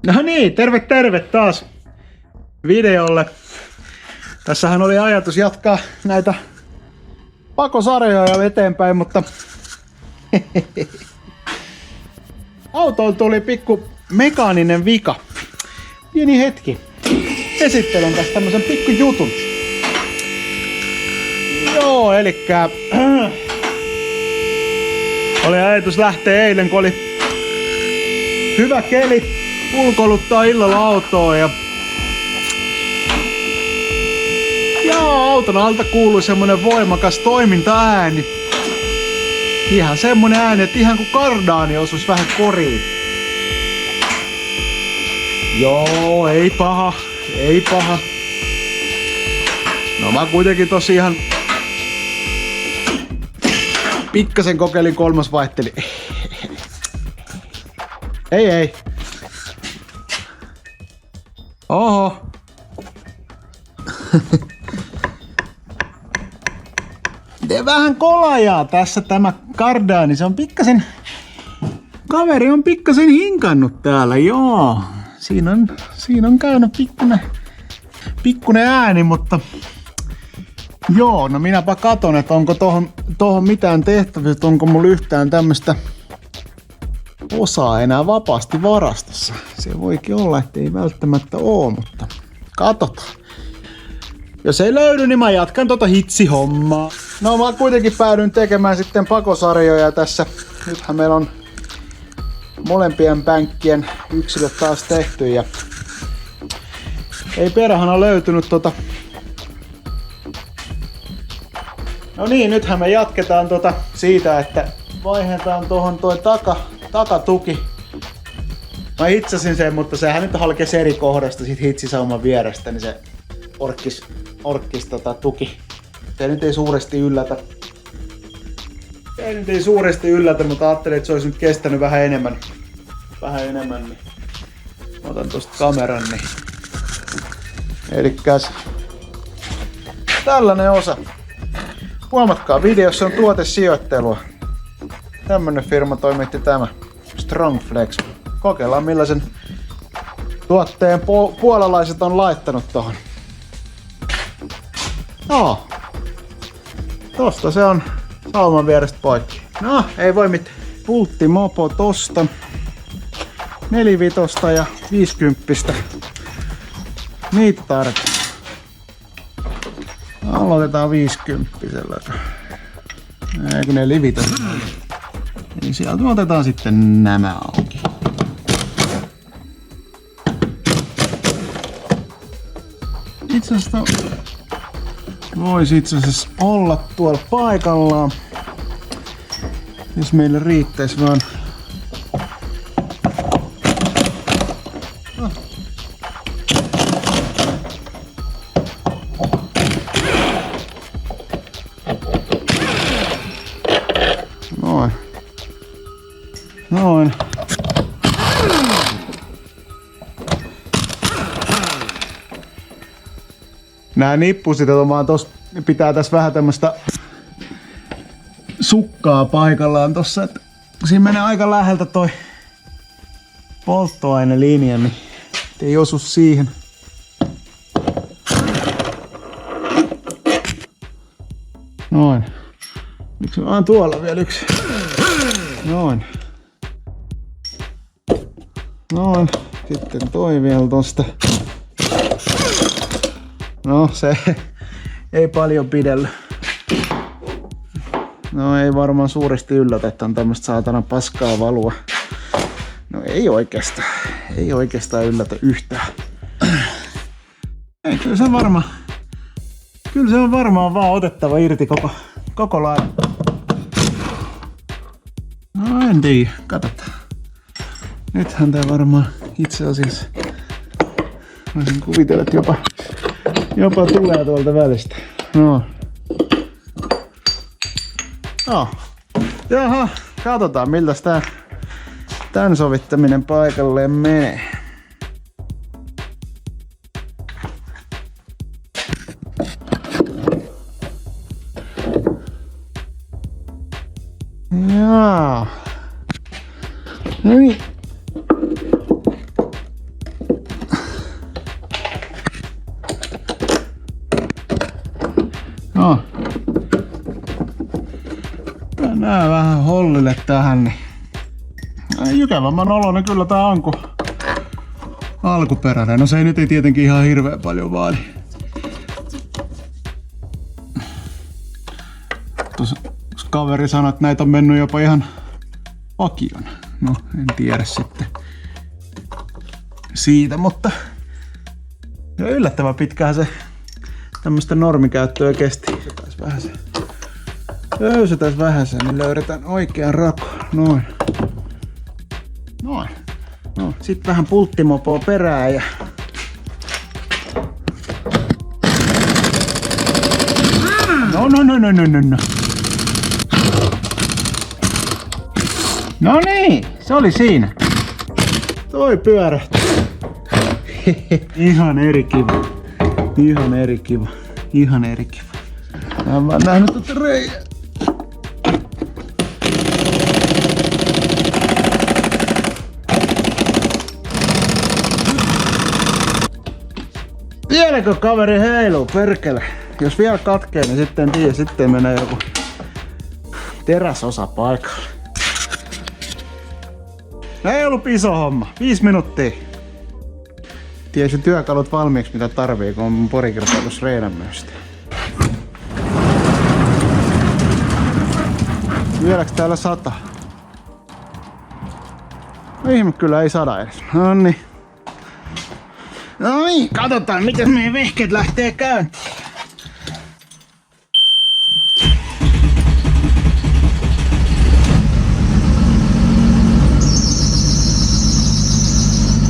No niin, terve taas videolle. Tässähän oli ajatus jatkaa näitä pakosarjoja eteenpäin, mutta autoon tuli pikku mekaaninen vika. Pieni hetki. Esittelen tästä tämmösen pikku jutun. Joo, elikkä oli ajatus lähteä eilen, kun oli hyvä keli, ulkoiluttaa illalla autoa ja auton alta kuului semmonen voimakas toimintaääni. Ihan semmonen ääni, että ihan kuin kardaani osuisi vähän koriin. Joo, ei paha. No mä kuitenkin tosiaan pikkasen kokeilin, kolmas vaihteli. Ei. Oho. Tee vähän kolajaa tässä tämä kardaani. Se on pikkasen... Kaveri on pikkasen hinkannut täällä, joo. Siinä on käynyt pikkunen ääni, mutta... Joo, no minäpä katon, että onko tohon mitään tehtävää, onko mulla yhtään tämmöstä osaa enää vapaasti varastossa. Se voikin olla, ettei välttämättä oo, mutta katsotaan. Jos ei löydy, niin mä jatkan hitsihommaa. No mä kuitenkin päädyin tekemään sitten pakosarjoja tässä. Nythän meillä on molempien pänkkien yksilöt taas tehty ja ei perhana löytynyt No niin, nythän me jatketaan siitä, että vaihdetaan tuohon toi takatuki. Mä hitsasin sen, mutta sehän nyt halkesi eri kohdasta sit hitsisauman vierestä, niin se orkkis tuki. Se nyt ei suuresti yllätä. Mutta ajattelin, että se olisi nyt kestänyt vähän enemmän, niin otan tosta kameran, niin elikkäs tällainen osa. Huomatkaa, videossa on tuotesijoittelua. Tämmönen firma toimitti tämä Strongflex. Kokeillaan millaisen tuotteen puolalaiset on laittanut tohon. No, tosta se on sauman vierestä poikki. No, ei voi mitään. Pulttimopo tosta. 45 ja 50. Niitä tarvitaan. Aloitetaan 50. Eikö 45. Eli sieltä otetaan sitten nämä auki. Itse asiassa voisi itse asiassa olla tuolla paikallaan, jos meille riittäisi vaan. Noin. Nää nippusit vaan tos pitää tässä vähän tämmöstä sukkaa paikallaan tossa, että siinä menee aika läheltä toi polttoainelinja, niin ei osu siihen. Noin. Yksi on tuolla vielä yksi. Noin. Sitten toi vielä tosta. No se ei paljon pidellä. No ei varmaan suuresti yllätä, että on tämmöstä saatana paskaa valua. No ei oikeastaan yllätä yhtään. Ei, kyllä se on varmaan vaan otettava irti koko lailla. No en tiedä, katsotaan. Nythän tää varmaan itse asiassa, voisin kuvitella, että jopa tulee tuolta välistä. No. Jaha, katsotaan miltäs tän sovittaminen paikalleen menee. Jaa. No niin. tähän, niin jykevämmän oloinen kyllä tää on kuin alkuperäinen. No se nyt ei tietenkin ihan hirveän paljon vaadi. Tuossa kaveri sanoi, että näitä on mennyt jopa ihan vakion. No en tiedä sitten siitä, mutta yllättävän pitkähän se tämmöstä normikäyttöä kesti. Löysetään vähän sen, niin löydetään oikean rako. Noin. Noin. No, sit vähän pulttimopoa perään ja No. No niin, se oli siinä. Toi pyörähti. Ihan eri kiva. Ihan eri kiva. Ihan eri kiva. Mä oon vaan nähnyt tuota reijää. Vieläkö kaveri heiluu, perkele? Jos vielä katkee, niin sitten en tiedä, sitten menee joku teräsosa paikalle. No ei ollut iso homma, 5 minuuttia. Tiesi työkalut valmiiksi mitä tarvii, kun on mun porikirpailussa reenämmöistä. Vieläks täällä 100? No ihme kyllä ei 100 edes. Noniin. No niin, katsotaan miten meidän vehkeet lähtee käyntiin.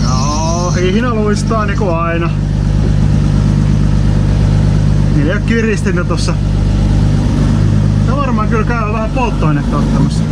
Joo, hihna luistaa niinku aina. Niillä ei oo kiristintä tossa. No varmaan kyllä käy vähän polttoainetta ottamassa.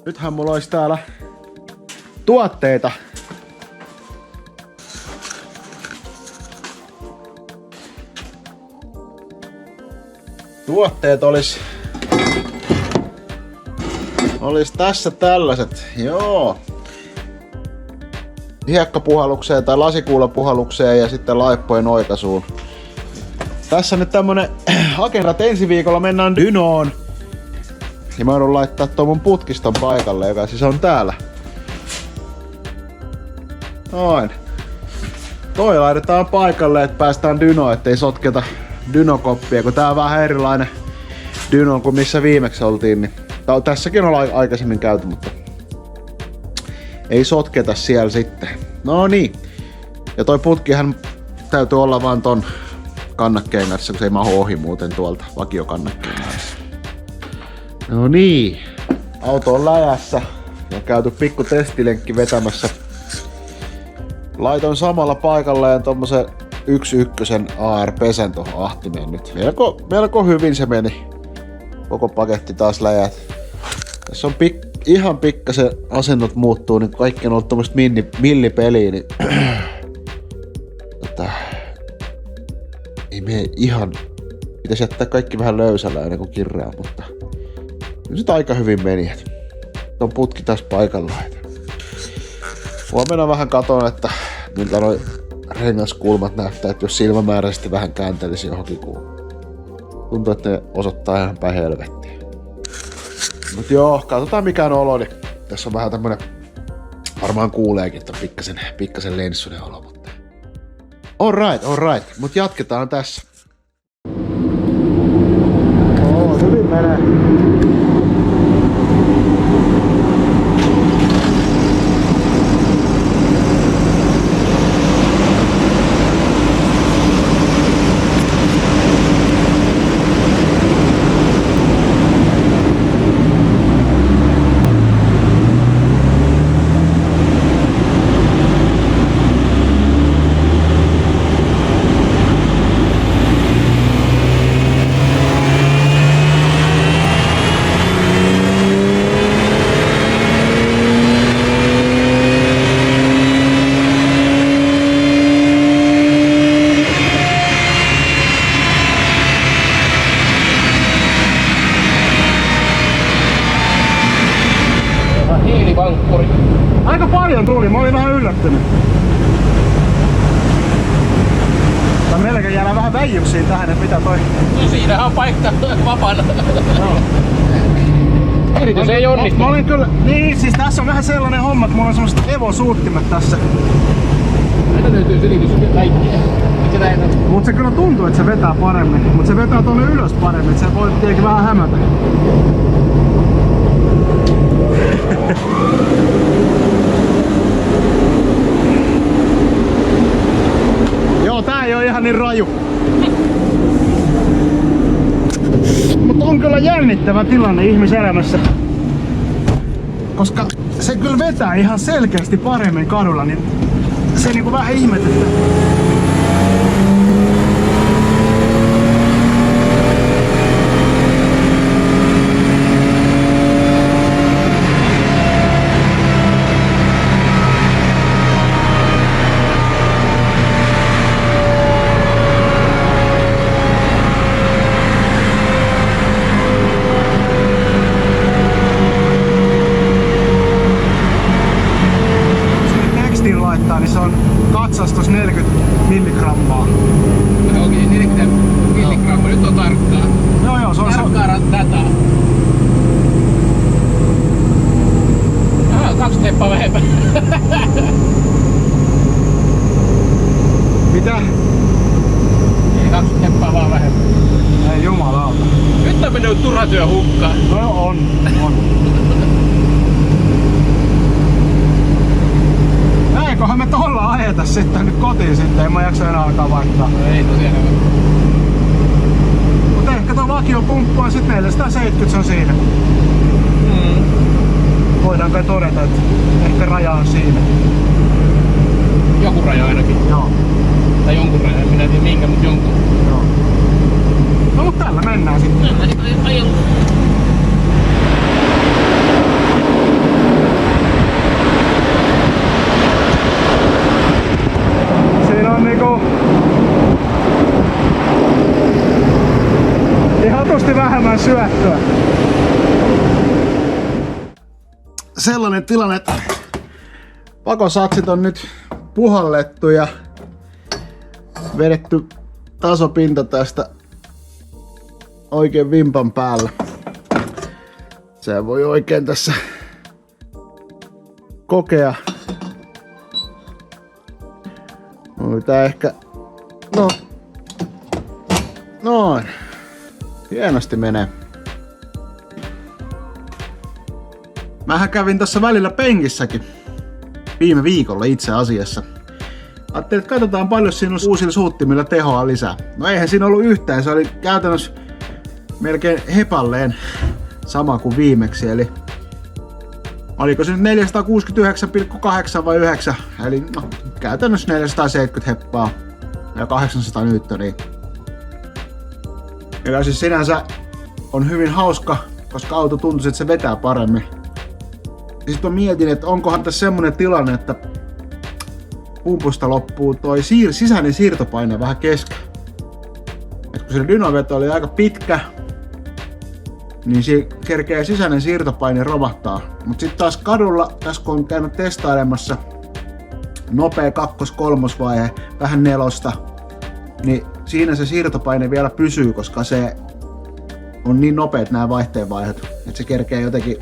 Nythän mulla olisi täällä tuotteita. Tuotteet olisi tässä tällaiset. Joo. Hiekkapuhallukseen tai lasikuulapuhallukseen ja sitten laippojen oikaisuun. Tässä nyt tämmönen agenda, että ensi viikolla mennään dynoon. Ja mä joudun laittaa tuon mun putkiston paikalle, joka siis on täällä. Noin. Toi laitetaan paikalle, että päästään dynoon, ettei sotketa dynokoppia, kun tää on vähän erilainen dyno kuin missä viimeksi oltiin. Niin tässäkin on aikaisemmin käyty, mutta ei sotketa siellä sitten. No niin. Ja toi putkihan täytyy olla vaan ton kannakkeen kanssa, kun se ei mahu ohi muuten tuolta vakiokannakkeen kanssa. No niin. Auto on läjässä ja käyty pikku testilenkki vetämässä. Laitoin samalla paikalleen tommosen 1.1 AR-pesän tohon ahtimeen nyt. Melko hyvin se meni. koko paketti taas läjät. Tässä on ihan pikkasen asennot muuttuu, niin kaikki on ollut tommoista millipeliä, niin ei mene ihan, pitäisi jättää kaikki vähän löysällä ennen kuin kirraa, mutta nyt aika hyvin meni, että on putki taas paikallaan. Huomenna vähän katon, että miltä noi rengaskulmat näyttää, että jos silmämääräisesti vähän kääntelisi johonkin, kun tuntuu, että ne osoittaa ihan päin helvettiä. Mut joo, katsotaan mikä on olo, niin tässä on vähän tämmönen, varmaan kuuleekin, että on pikkasen lenssunen olo, mutta alright, mut jatketaan tässä. Hyvin menee. Aika paljon tuli, mä olin vähän yllättynyt. Tää melkein jäädään vähän väijyksiin tähän, että mitä toi... No siinähän on paikka vapaana. No. Yritys ei onnistu. Mä olin kyllä... Niin, siis tässä on vähän sellainen homma, että mulla on semmoset Evo-suuttimet tässä. Aina löytyy selitys kaikkea. Mut se kyllä tuntuu, että se vetää paremmin. Mut se vetää tonne ylös paremmin, että se voi tietenkin vähän hämätä. Joo, tää ei oo ihan niin raju. Mut on kyllä jännittävä tilanne ihmiselämässä. Koska se kyllä vetää ihan selkeästi paremmin kadulla, niin se niinku vähän ihmetyttää. Niin se on katsastus 40 milligrammaa. Okei, 40 milligrammaa, nyt on tarkkaa. Joo, se on tarkkaa dataa. 2 teppaa vähemmän. Mitä? Ei 2 teppaa vaan vähemmän. Ei jumalauta. Nyt on mennyt turhatyö hukkaan. No on. Näinköhän me tolla ajeta sitten nyt kotiin sitten, en mä jaksa enää alkaa vaihtaa. No ei tosiaan. Mut ehkä tuo vakiopumppu on sit 470, se on siinä. Voidaan kai todeta, että ehkä raja on siinä. Joku raja ainakin. Joo. Tai jonkun raja, en minä tiedä minkä, mut jonkun. Joo. No mut tällä mennään sitten. Siinä on niinku ihatusti vähemmän syöttöä. Sellainen tilanne, että pakosatsit on nyt puhallettu ja vedetty tasopinta tästä oikein vimpan päällä. Se voi oikein tässä kokea. Tää ehkä... No. Noin. Hienosti menee. Mähän kävin tässä välillä penkissäkin. Viime viikolla itse asiassa. Ajattelin, että katsotaan paljon siinä uusilla suuttimilla tehoa lisää. No eihän siinä ollut yhtään. Se oli käytännössä melkein hepalleen sama kuin viimeksi. Eli oliko se nyt 469,8 vai 9? Eli no, käytännössä 470 heppaa ja 800 newtonia. Ja siis sinänsä on hyvin hauska, koska auto tuntuu, että se vetää paremmin. Ja sitten mä mietin, että onkohan tässä semmonen tilanne, että pumpusta loppuu toi sisäinen siirtopaine vähän kesken. Et kun se dynoveto oli aika pitkä, niin siinä kerkeä sisäinen siirtopaine romahtaa. Mut sit taas kadulla, tässä kun on käynyt testailemassa nopea 2-3 vaihe, vähän 4, niin siinä se siirtopaine vielä pysyy, koska se on niin nopeet nämä vaihteenvaiheet, että se kerkeä jotenkin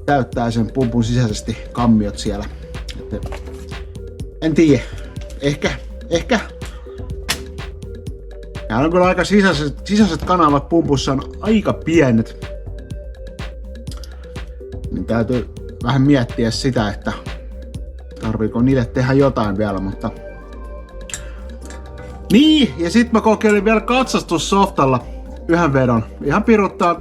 täyttää sen pumpun sisäisesti kammiot siellä. Että en tiedä. Ehkä. Ja on kyllä aika sisäiset kanavat pumpussa on aika pienet. Niin täytyy vähän miettiä sitä, että tarviiko niille tehdä jotain vielä, mutta... Niin, ja sit mä kokeilin vielä katsastussoftalla yhden vedon. Ihan piruttaa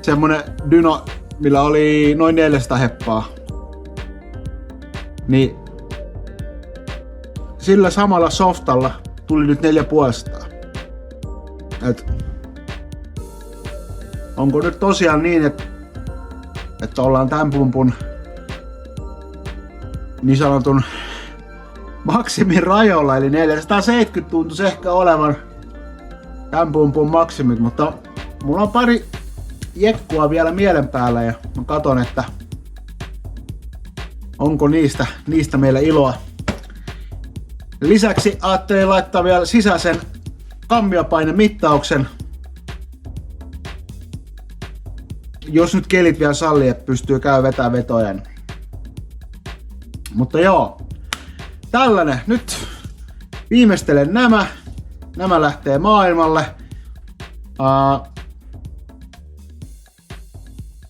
semmonen dyno, millä oli noin 400 heppaa. Niin sillä samalla softalla tuli nyt 450. Et onko nyt tosiaan niin, että ollaan tämän pumpun niin sanotun maksimin rajoilla, eli 470 tuntuisi ehkä olevan tämän pumpun maksimit, mutta mulla on pari jekkua vielä mielen päällä ja mä katon, että onko niistä meillä iloa. Lisäksi ajattelin laittaa vielä sisäisen kammiopainemmittauksen. Jos nyt kelit vielä sallii, että pystyy vetämään vetoja. Mutta joo, tällainen. Nyt viimeistelen nämä. Nämä lähtee maailmalle.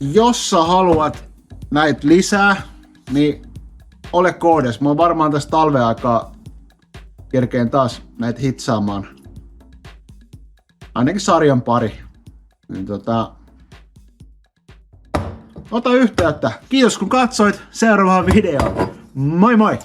Jos sä haluat näitä lisää, niin ole koodes. Mä oon varmaan tästä talven aikaa kerkeen taas näitä hitsaamaan. Ainakin sarjan pari. Niin ota yhteyttä. Kiitos kun katsoit seuraavaan videoon. Moi moi!